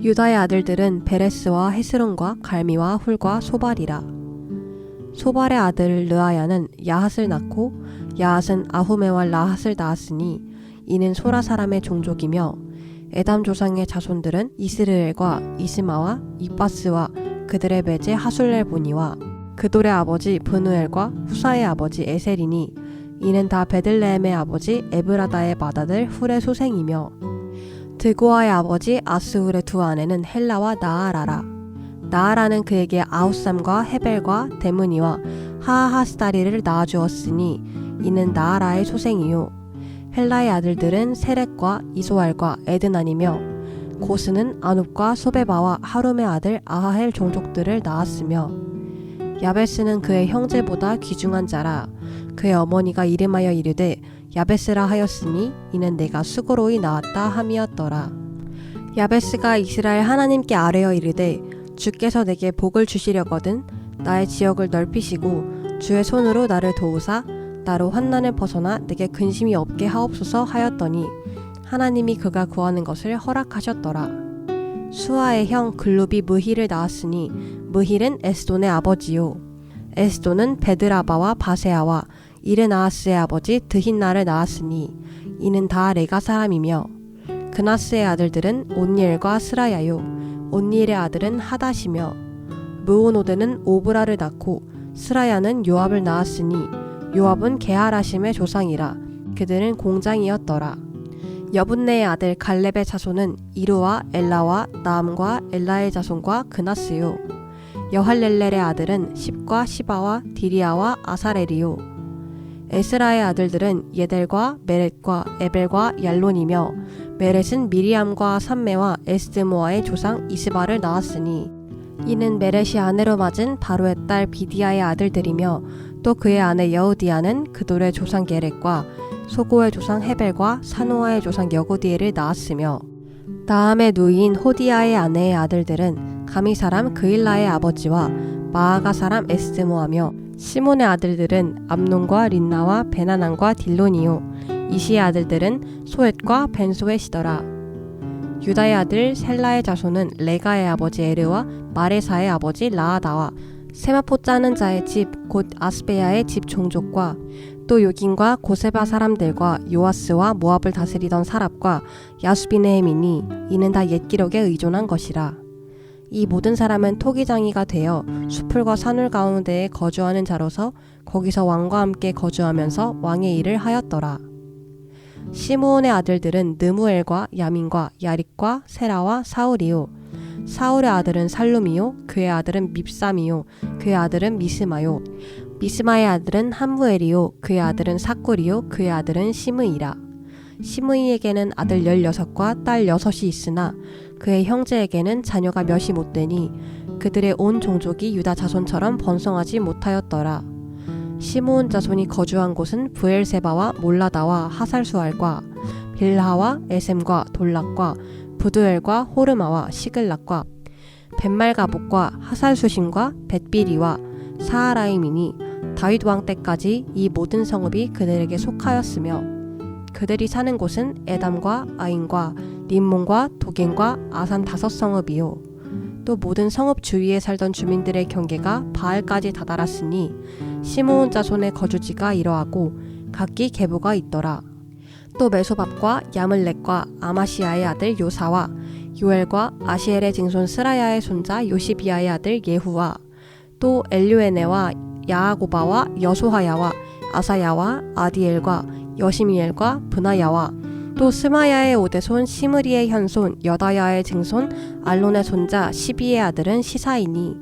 유다의 아들들은 베레스와 헤스론과 갈미와 훌과 소발이라. 소발의 아들 르아야는 야핫을 낳고 야핫은 아후메와 라핫을 낳았으니 이는 소라 사람의 종족이며 에담 조상의 자손들은 이스르엘과 이스마와 이빠스와 그들의 매제 하술렐보니와 그돌의 아버지 브누엘과 후사의 아버지 에셀이니 이는 다 베들레헴의 아버지 에브라다의 맏아들 훌의 소생이며 드고아의 아버지 아스훌의 두 아내는 헬라와 나아라라. 나아라는 그에게 아우삼과 헤벨과 데므니와 하하스다리를 낳아주었으니 이는 나아라의 소생이요 헬라의 아들들은 세렉과 이소알과 에드난이며 고스는 아눕과 소베바와 하룸의 아들 아하헬 종족들을 낳았으며 야베스는 그의 형제보다 귀중한 자라. 그의 어머니가 이름하여 이르되 야베스라 하였으니 이는 내가 수고로이 낳았다 함이었더라. 야베스가 이스라엘 하나님께 아뢰어 이르되 주께서 내게 복을 주시려거든 나의 지역을 넓히시고 주의 손으로 나를 도우사 나로 환난을 벗어나 내게 근심이 없게 하옵소서 하였더니 하나님이 그가 구하는 것을 허락하셨더라. 수아의 형 글룹이 무힐을 낳았으니 무힐은 에스돈의 아버지요 에스돈은 베드라바와 바세아와 이르나아스의 아버지 드힌나를 낳았으니 이는 다 레가 사람이며 그나스의 아들들은 온니엘과 스라야요 온니엘의 아들은 하닷이며 무오노드는 오브라를 낳고 스라야는 요압을 낳았으니 요압은 게하라심의 조상이라. 그들은 공장이었더라. 여분네의 아들 갈렙의 자손은 이루와 엘라와 나암과 엘라의 자손과 그나스요 여할렐렐의 아들은 십과 시바와 디리아와 아사렐이요 에스라의 아들들은 예델과 메렛과 에벨과 얄론이며 메렛은 미리암과 삼메와 에스드모아의 조상 이스바를 낳았으니 이는 메렛이 아내로 맞은 바로의 딸 비디아의 아들들이며 또 그의 아내 여우디아는 그돌의 조상 게렛과 소고의 조상 헤벨과 사노아의 조상 여고디엘을 낳았으며 나함의 누이인 호디아의 아내의 아들들은 가미 사람 그일라의 아버지와 마아가 사람 에스드모하며 시몬의 아들들은 암논과 린나와 베나난과 딜론이요 이시의 아들들은 소엣과 벤소엣이더라. 유다의 아들 셀라의 자손은 레가의 아버지 에르와 마레사의 아버지 라아다와 세마포 짜는 자의 집 곧 아스베야의 집 종족과 또 요긴과 고세바 사람들과 요아스와 모압을 다스리던 사랍과 야수비네임이니 이는 다 옛 기록에 의존한 것이라. 이 모든 사람은 토기장이가 되어 수풀과 산울 가운데에 거주하는 자로서 거기서 왕과 함께 거주하면서 왕의 일을 하였더라. 시므온의 아들들은 느무엘과 야민과 야릭과 세라와 사울이요 사울의 아들은 살룸이요 그의 아들은 밉삼이요 그의 아들은 미스마요 미스마의 아들은 함무엘이요 그의 아들은 사꿀이요 그의 아들은 시므이라. 시므이에게는 아들 16과 딸 6이 있으나 그의 형제에게는 자녀가 몇이 못되니 그들의 온 종족이 유다 자손처럼 번성하지 못하였더라. 시므온 자손이 거주한 곳은 브엘세바와 몰라다와 하살수알과 빌하와 에셈과 돌락과 부두엘과 호르마와 시글락과 벳말가복과 하살수심과 벳비리와 사하라임이니 다윗 왕 때까지 이 모든 성읍이 그들에게 속하였으며 그들이 사는 곳은 에담과 아인과 림몬과 도겐과 아산 5성읍이요 또 모든 성읍 주위에 살던 주민들의 경계가 바알까지 다다랐으니 시므온 자손의 거주지가 이러하고 각기 계보가 있더라. 또 메소밥과 야물렉과 아마시아의 아들 요사와 요엘과 아시엘의 증손 스라야의 손자 요시비아의 아들 예후와 또 엘류에네와 야아고바와 여소하야와 아사야와 아디엘과 여시미엘과 브나야와 또 스마야의 오대손 시므리의 현손 여다야의 증손 알론의 손자 시비의 아들은 시사이니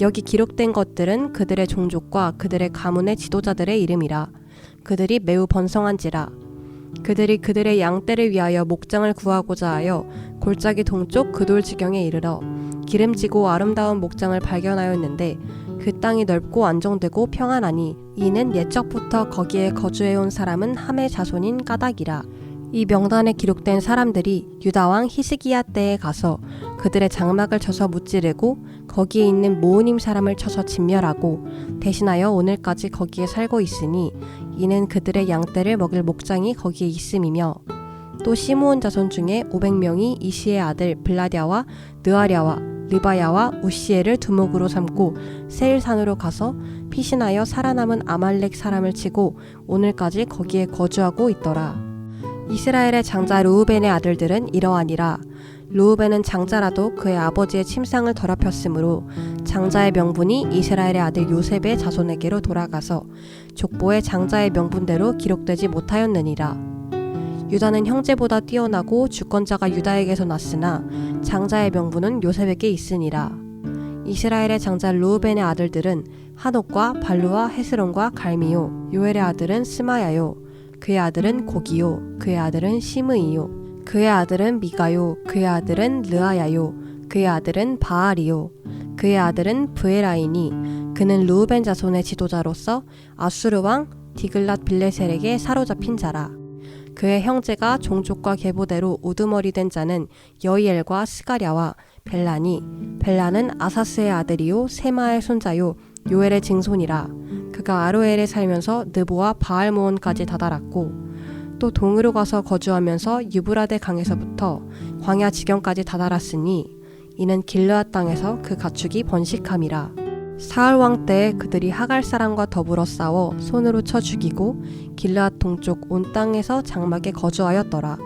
여기 기록된 것들은 그들의 종족과 그들의 가문의 지도자들의 이름이라. 그들이 매우 번성한지라. 그들이 그들의 양떼를 위하여 목장을 구하고자 하여 골짜기 동쪽 그돌지경에 이르러 기름지고 아름다운 목장을 발견하였는데 그 땅이 넓고 안정되고 평안하니 이는 옛적부터 거기에 거주해온 사람은 함의 자손인 까닭이라. 이 명단에 기록된 사람들이 유다왕 히스기야 때에 가서 그들의 장막을 쳐서 무찌르고 거기에 있는 모으님 사람을 쳐서 진멸하고 대신하여 오늘까지 거기에 살고 있으니 이는 그들의 양떼를 먹일 목장이 거기에 있음이며 또 시므온 자손 중에 500명이 이시의 아들 블라랴와 느아랴와 르바야와 우시엘을 두목으로 삼고 세일산으로 가서 피신하여 살아남은 아말렉 사람을 치고 오늘까지 거기에 거주하고 있더라. 이스라엘의 장자 르우벤의 아들들은 이러하니라. 르우벤은 장자라도 그의 아버지의 침상을 더럽혔으므로 장자의 명분이 이스라엘의 아들 요셉의 자손에게로 돌아가서 족보의 장자의 명분대로 기록되지 못하였느니라. 유다는 형제보다 뛰어나고 주권자가 유다에게서 났으나 장자의 명분은 요셉에게 있으니라. 이스라엘의 장자 르우벤의 아들들은 한옥과 발루와 헤스론과 갈미요. 요엘의 아들은 스마야요. 그의 아들은 고기요. 그의 아들은 시므이요. 그의 아들은 미가요. 그의 아들은 르아야요. 그의 아들은 바알이요. 그의 아들은 브에라이니. 그는 르우벤 자손의 지도자로서 아수르 왕 디글랏 빌레셀에게 사로잡힌 자라. 그의 형제가 종족과 계보대로 우두머리 된 자는 여이엘과 스가랴와 벨라니. 벨라는 아사스의 아들이요 세마의 손자요 요엘의 증손이라. 그가 아로엘에 살면서 느보와 바알모온까지 다다랐고 또 동으로 가서 거주하면서 유브라데 강에서부터 광야 지경까지 다다랐으니 이는 길르앗 땅에서 그 가축이 번식함이라. 사울 왕 때에 그들이 하갈 사람과 더불어 싸워 손으로 쳐 죽이고 길르앗 동쪽 온 땅에서 장막에 거주하였더라.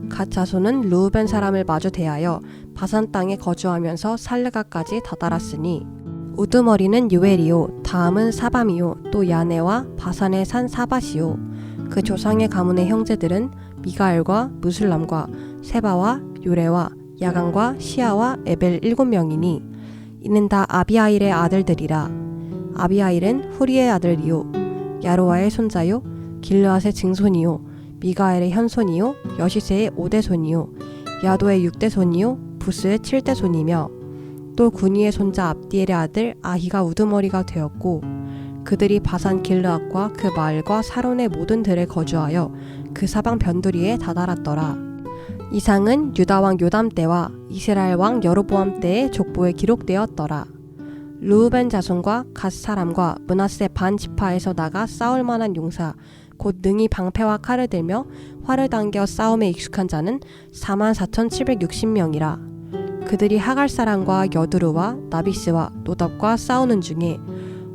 갓 자손은 르우벤 사람을 마주 대하여 바산 땅에 거주하면서 살르가까지 다다랐으니 우두머리는 요엘이요 다음은 사밤이요 또 야네와 바산의 산 사밧이요. 그 조상의 가문의 형제들은 미가엘과 무술람과 세바와 요레와 야간과 시아와 에벨 7명이니 이는 다 아비아일의 아들들이라. 아비아일은 후리의 아들이요 야로아의 손자요 길르앗의 증손이요 미가엘의 현손이요 여시세의 5대손이요 야도의 6대손이요 부스의 7대손이며 또 구니의 손자 압디엘의 아들 아히가 우두머리가 되었고 그들이 바산 길르앗과 그 마을과 사론의 모든 들에 거주하여 그 사방 변두리에 다다랐더라. 이상은 유다 왕 요담 때와 이스라엘 왕 여로보암 때의 족보에 기록되었더라. 르우벤 자손과 갓 사람과 므낫세 반 지파에서 나가 싸울 만한 용사 곧 능히 방패와 칼을 들며 활을 당겨 싸움에 익숙한 자는 44,760명이라. 그들이 하갈 사람과 여두르와 나비스와 노답과 싸우는 중에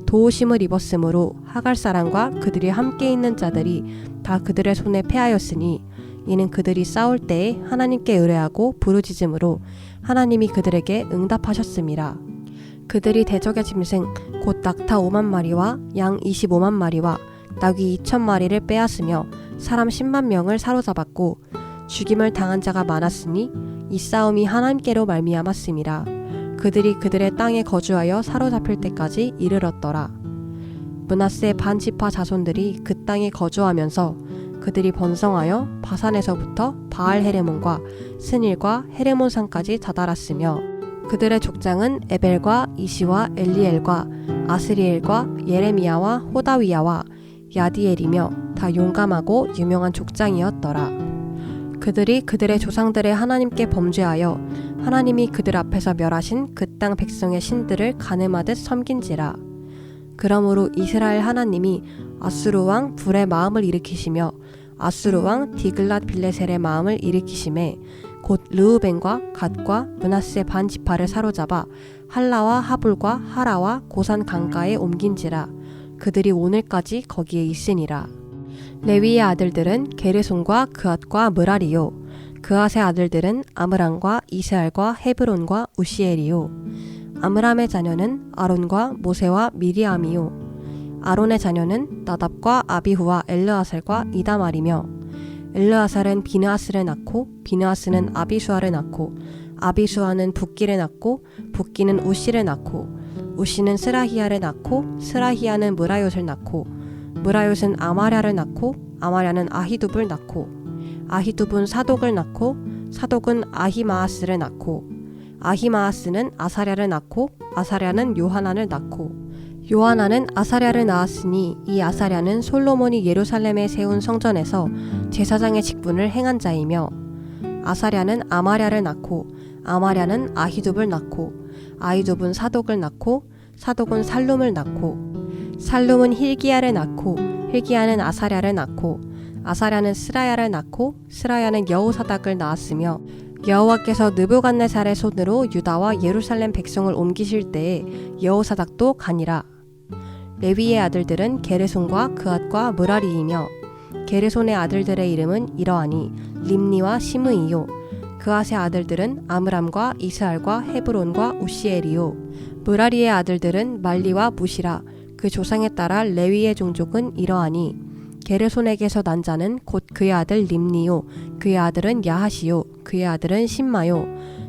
도우심을 입었으므로 하갈 사람과 그들이 함께 있는 자들이 다 그들의 손에 패하였으니 이는 그들이 싸울 때에 하나님께 의뢰하고 부르짖음으로 하나님이 그들에게 응답하셨음이라. 그들이 대적의 짐승 곧 낙타 5만 마리와 양 25만 마리와 나귀 2천 마리를 빼앗으며 사람 10만 명을 사로잡았고 죽임을 당한 자가 많았으니 이 싸움이 하나님께로 말미암았음이라. 그들이 그들의 땅에 거주하여 사로잡힐 때까지 이르렀더라. 므낫세 반 지파 자손들이 그 땅에 거주하면서 그들이 번성하여 바산에서부터 바알 헤레몬과 스닐과 헤레몬 산까지 다다랐으며 그들의 족장은 에벨과 이시와 엘리엘과 아스리엘과 예레미야와 호다위야와 야디엘이며 다 용감하고 유명한 족장이었더라. 그들이 그들의 조상들의 하나님께 범죄하여 하나님이 그들 앞에서 멸하신 그 땅 백성의 신들을 가늠하듯 섬긴지라. 그러므로 이스라엘 하나님이 아수르 왕 불의 마음을 일으키시며 아수르 왕 디글랏 빌레셀의 마음을 일으키심에 곧 르우벤과 갓과 므낫세 반 지파를 사로잡아 할라와 하불과 하라와 고산 강가에 옮긴지라. 그들이 오늘까지 거기에 있으니라. 레위의 아들들은 게르손과 그앗과 므라리요. 그앗의 아들들은 아므람과 이스알과 헤브론과 우시엘이요. 아므람의 자녀는 아론과 모세와 미리암이요. 아론의 자녀는 나답과 아비후와 엘르아살과 이다말이며 엘르아살은 비느하스를 낳고 비느하스는 아비수아를 낳고 아비수아는 붓기를 낳고 붓기는 우시를 낳고 우시는 스라히야를 낳고 스라히야는 무라욤을 낳고 무라욤은 아마랴를 낳고 아마랴는 아히둡을 낳고 아히둡은 사독을 낳고 사독은 아히마아스를 낳고 아히마아스는 아사랴를 낳고 아사랴는 요하난을 낳고 요하난은 아사랴를 낳았으니 이 아사랴는 솔로몬이 예루살렘에 세운 성전에서 제사장의 직분을 행한 자이며 아사랴는 아마랴를 낳고 아마랴는 아히둡을 낳고 아히둡은 사독을 낳고 사독은 살룸을 낳고 살룸은 힐기야를 낳고 힐기야는 아사랴를 낳고 아사랴는 스라야를 낳고 스라야는 여호사닥을 낳았으며 여호와께서 느부갓네살의 손으로 유다와 예루살렘 백성을 옮기실 때에 여호사닥도 가니라. 레위의 아들들은 게르손과 그앗과 므라리이며 게르손의 아들들의 이름은 이러하니 림니와 시므이요. 그앗의 아들들은 아므람과 이스알과 헤브론과 우시엘이요. 므라리의 아들들은 말리와 무시라. 그 조상에 따라 레위의 종족은 이러하니 게르손에게서 난 자는 곧 그의 아들 림니요. 그의 아들은 야하시요. 그의 아들은 신마요.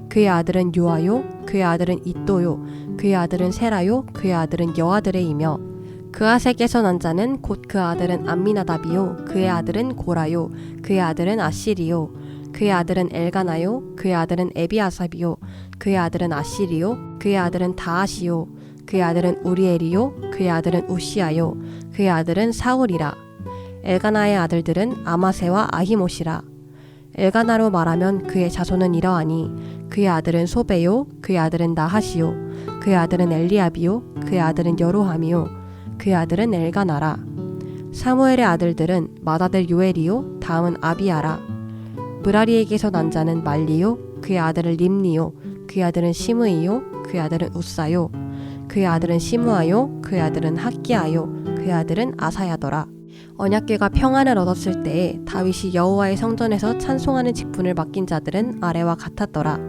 그의 아들은 요아요. 그의 아들은 이또요. 그의 아들은 세라요. 그의 아들은 여아들의이며 그앗에게서 난 자는 곧 그 아들은 암미나답이요. 그의 아들은 고라요. 그의 아들은 아시리요. 그의 아들은 엘가나요. 그의 아들은 에비아삽이요. 그의 아들은 아시리요. 그의 아들은 다하시요. 그의 아들은 우리엘이요. 그의 아들은 우시아요. 그의 아들은 사울이라. 엘가나의 아들들은 아마세와 아히못이라. 엘가나로 말하면 그의 자손은 이러하니 그의 아들은 소베요. 그의 아들은 나하시요. 그의 아들은 엘리압이요. 그의 아들은 여로함이요. 그의 아들은 엘가나라. 사무엘의 아들들은 맏아들 요엘이요. 다음은 아비아라. 므라리에게서 난 자는 말리요. 그의 아들은 림니요. 그의 아들은 시므이요. 그의 아들은 우사요. 그의 아들은 시므아요. 그의 아들은 학기아요. 그의 아들은 아사야더라. 언약궤가 평안을 얻었을 때에 다윗이 여호와의 성전에서 찬송하는 직분을 맡긴 자들은 아래와 같았더라.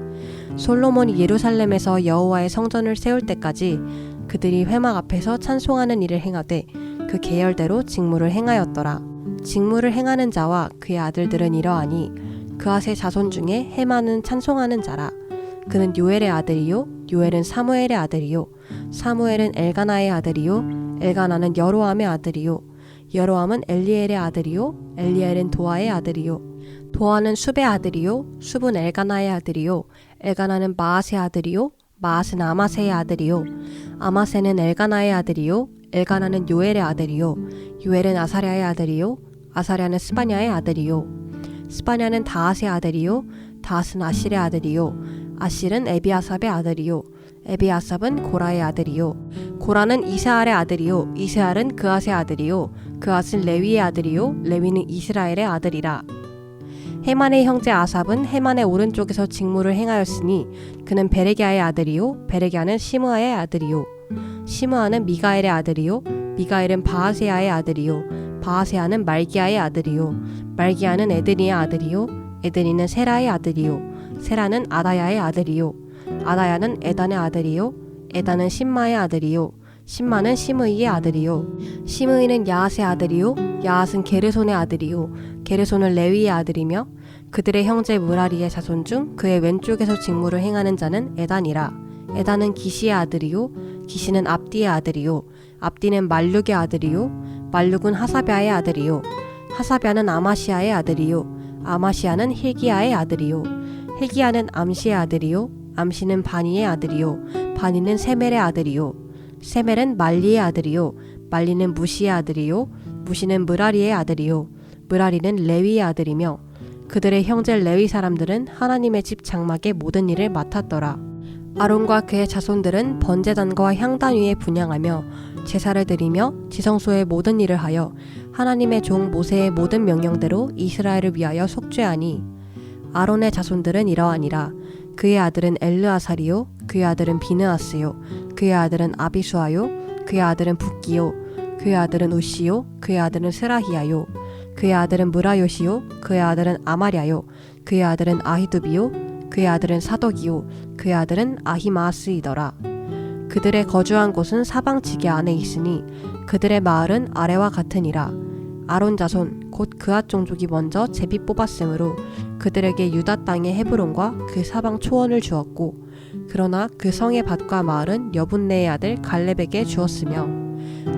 솔로몬이 예루살렘에서 여호와의 성전을 세울 때까지 그들이 회막 앞에서 찬송하는 일을 행하되 그 계열대로 직무를 행하였더라. 직무를 행하는 자와 그의 아들들은 이러하니 그앗의 자손 중에 헤만은 찬송하는 자라. 그는 요엘의 아들이요. 요엘은 사무엘의 아들이요. 사무엘은 엘가나의 아들이요. 엘가나는 여로함의 아들이요. 여로함은 엘리엘의 아들이요. 엘리엘은 도아의 아들이요. 도아는 숲의 아들이요. 숲은 엘가나의 아들이요. 엘가나는 마앗의 아들이요. 마앗은 아마세의 아들이요. 아마세는 엘가나의 아들이요. 엘가나는 요엘의 아들이요. 요엘은 아사랴의 아들이요. 아사랴는 스바냐의 아들이요. 스바냐는 다앗의 아들이요. 다앗은 아실의 아들이요. 아실은 에비아삽의 아들이요. 에비아삽은 고라의 아들이요. 고라는 이스알의 아들이요. 이스알은 그앗의 아들이요. 그앗은 레위의 아들이요. 레위는 이스라엘의 아들이라. 헤만의 형제 아삽은 헤만의 오른쪽에서 직무를 행하였으니 그는 베레기아의 아들이요. 베레기아는 시므아의 아들이요. 시므아는 미가엘의 아들이요. 미가엘은 바하세아의 아들이요. 바하세아는 말기야의 아들이요. 말기야는 에드니의 아들이요. 에드니는 세라의 아들이요. 세라는 아다야의 아들이요. 아다야는 에단의 아들이요. 에단은 신마의 아들이요. 신마는 시므이의 아들이요. 시므이는 야앗의 아들이요. 야앗은 게르손의 아들이요. 게르손은 레위의 아들이며 그들의 형제 므라리의 자손 중 그의 왼쪽에서 직무를 행하는 자는 에단이라. 에단은 기시의 아들이요. 기시는 압디의 아들이요. 압디는 말룩의 아들이요. 말룩은 하사비아의 아들이요. 하사비아는 아마시아의 아들이요. 아마시아는 힐기야의 아들이요. 힐기야는 암시의 아들이요. 암시는 바니의 아들이요. 바니는 세멜의 아들이요. 세멜은 말리의 아들이요. 말리는 무시의 아들이요. 무시는 므라리의 아들이요. 므라리는 레위의 아들이며 그들의 형제 레위 사람들은 하나님의 집 장막의 모든 일을 맡았더라. 아론과 그의 자손들은 번제단과 향단 위에 분향하며 제사를 드리며 지성소의 모든 일을 하여 하나님의 종 모세의 모든 명령대로 이스라엘을 위하여 속죄하니 아론의 자손들은 이러하니라. 그의 아들은 엘르아살이요. 그의 아들은 비느하스요. 그의 아들은 아비수아요. 그의 아들은 붓기요. 그의 아들은 우시요. 그의 아들은 스라히야요. 그의 아들은 무라요시요. 그의 아들은 아마랴요. 그의 아들은 아히두비요. 그의 아들은 사독이요. 그의 아들은 아히마스이더라. 그들의 거주한 곳은 사방 지게 안에 있으니 그들의 마을은 아래와 같으니라. 아론 자손 곧 그앗 종족이 먼저 제비 뽑았으므로 그들에게 유다 땅의 헤브론과 그 사방 초원을 주었고 그러나 그 성의 밭과 마을은 여분네의 아들 갈렙에게 주었으며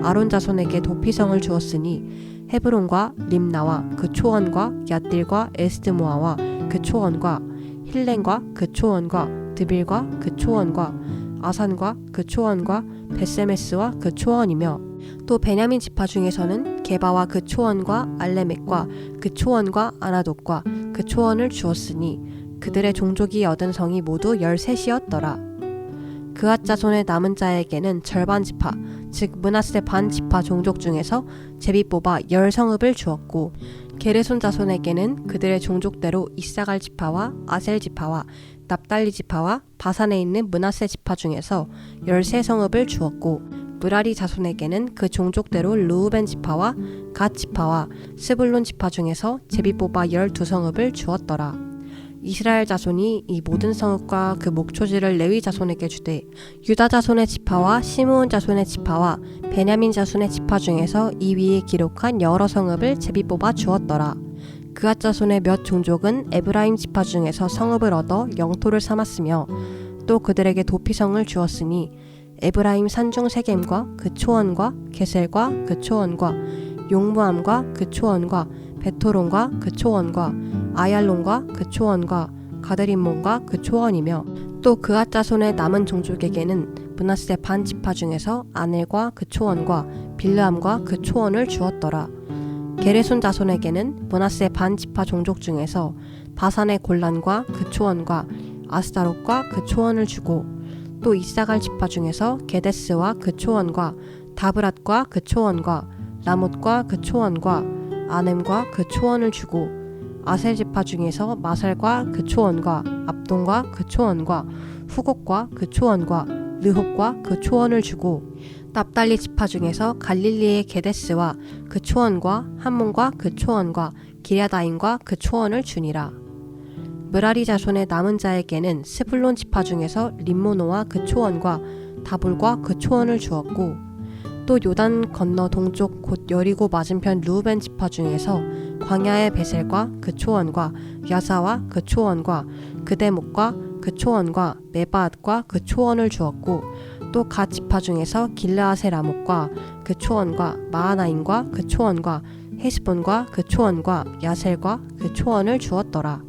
아론 자손에게 도피성을 주었으니 헤브론과 림나와 그 초원과 얏딜과 에스드모아와 그 초원과 힐렌과 그 초원과 드빌과 그 초원과 아산과 그 초원과 베세메스와 그 초원이며 또 베냐민 지파 중에서는 게바와 그 초원과 알레멕과 그 초원과 아나돗과 그 초원을 주었으니 그들의 종족이 얻은 성이 모두 13이었더라. 그앗 자손의 남은 자에게는 절반 지파 즉 므낫세 반 지파 종족 중에서 제비 뽑아 10성읍을 주었고 게르손 자손에게는 그들의 종족대로 이사갈 지파와 아셀 지파와 납달리 지파와 바산에 있는 므낫세 지파 중에서 13성읍을 주었고, 므라리 자손에게는 그 종족대로 르우벤 지파와 갓 지파와 스불론 지파 중에서 제비 뽑아 12성읍을 주었더라. 이스라엘 자손이 이 모든 성읍과 그 목초지를 레위 자손에게 주되, 유다 자손의 지파와 시므온 자손의 지파와 베냐민 자손의 지파 중에서 이 위에 기록한 여러 성읍을 제비 뽑아 주었더라. 그앗 자손의 몇 종족은 에브라임 지파 중에서 성읍을 얻어 영토를 삼았으며, 또 그들에게 도피성을 주었으니 에브라임 산중 세겜과 그 초원과 게셀과 그 초원과 용무암과 그 초원과 베토론과 그 초원과 아얄론과 그 초원과 가드림몬과 그 초원이며, 또 그앗 자손의 남은 종족에게는 므낫세 반 지파 중에서 아넬과 그 초원과 빌르암과 그 초원을 주었더라. 게르손 자손에게는 므낫세 반 지파 종족 중에서 바산의 골란과 그 초원과 아스다롯과 그 초원을 주고, 또 이사갈 지파 중에서 게데스와 그 초원과 다브랏과 그 초원과 라못과 그 초원과 아넴과 그 초원을 주고, 아셀 지파 중에서 마살과 그 초원과 압돈과 그 초원과 후곡과 그 초원과 르홉과 그 초원을 주고, 납달리 지파 중에서 갈릴리의 게데스와 그 초원과 함몬과 그 초원과 기랴다임과 그 초원을 주니라. 므라리 자손의 남은 자에게는 스불론 지파 중에서 림모노와 그 초원과 다볼과 그 초원을 주었고, 또 요단 건너 동쪽 곧 여리고 맞은편 르우벤 지파 중에서 광야의 베셀과 그 초원과 야사와 그 초원과 그대목과 그 초원과 메바앗과 그 초원을 주었고, 또 갓 지파 중에서 길르앗의 라못과 그 초원과 마하나임과 그 초원과 헤스본과 그 초원과 야셀과 그 초원을 주었더라.